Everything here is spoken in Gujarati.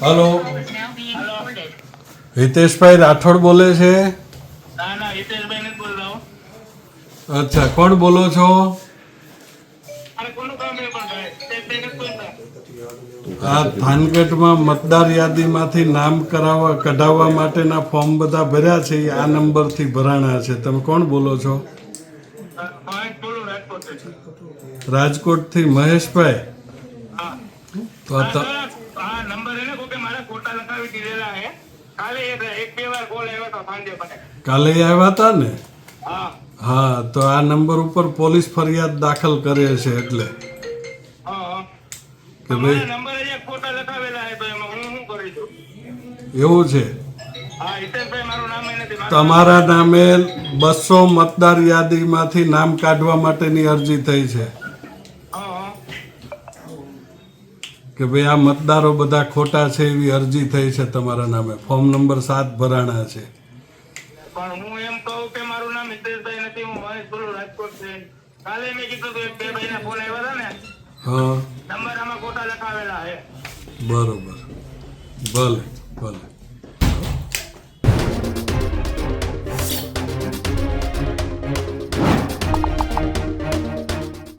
Hello, hello. હિતેશભાઈ રાઠોડ બોલે છે? ના ના હિતેશભાઈ નથી બોલ રહા હું. અચ્છા, કોણ બોલો છો? અરે કોનું કામ છે પણ ભાઈ હિતેશભાઈ નથી બોલતા. આ થાનગઢમાં મતદાર યાદીમાંથી નામ કઢાવવા માટેના ફોર્મ બધા ભર્યા છે, એ આ નંબરથી ભરાણા છે. તમે કોણ બોલો છો? મહેશ બોલું રાજકોટથી. રાજકોટથી મહેશભાઈ. હા તો હા સર, હા નંબર એને કહો કે મારા ખોટા લખાવી દીધેલા છે. કાલે એક બે વાર કોલ આવ્યો હતો સાંજે મને. કાલે આવ્યા હતા ને? હા હા, તો આ નંબર ઉપર પોલીસ ફરિયાદ દાખલ કરે છે એટલે હા હા. કે મારા ભાઈ નંબર અહીંયા ખોટા લખાવેલા છે તો એમાં હું શું કરી છું? એવું છે. હા હિતેશભાઈ મારું નામ નથી. તમારા નામે 200 મતદાર યાદીમાંથી નામ કાઢવા માટેની અરજી થઈ છે હા હા. કે ભાઈ આ મતદારો બધા ખોટા છે એવી અરજી થઈ છે તમારા નામે. ફોર્મ નંબર 7 ભરાણા છે. પણ હું એમ કહું કે મારું નામ હિતેશભાઈ નથી, હું મહેશ બોલું રાજકોટથી. કાલે મેં કીધું કે એક બે ભાઈના ફોન આવ્યા હતા ને, હા, નંબર આમાં ખોટા લખાવેલા છે. બરોબર. ભલે ભલે.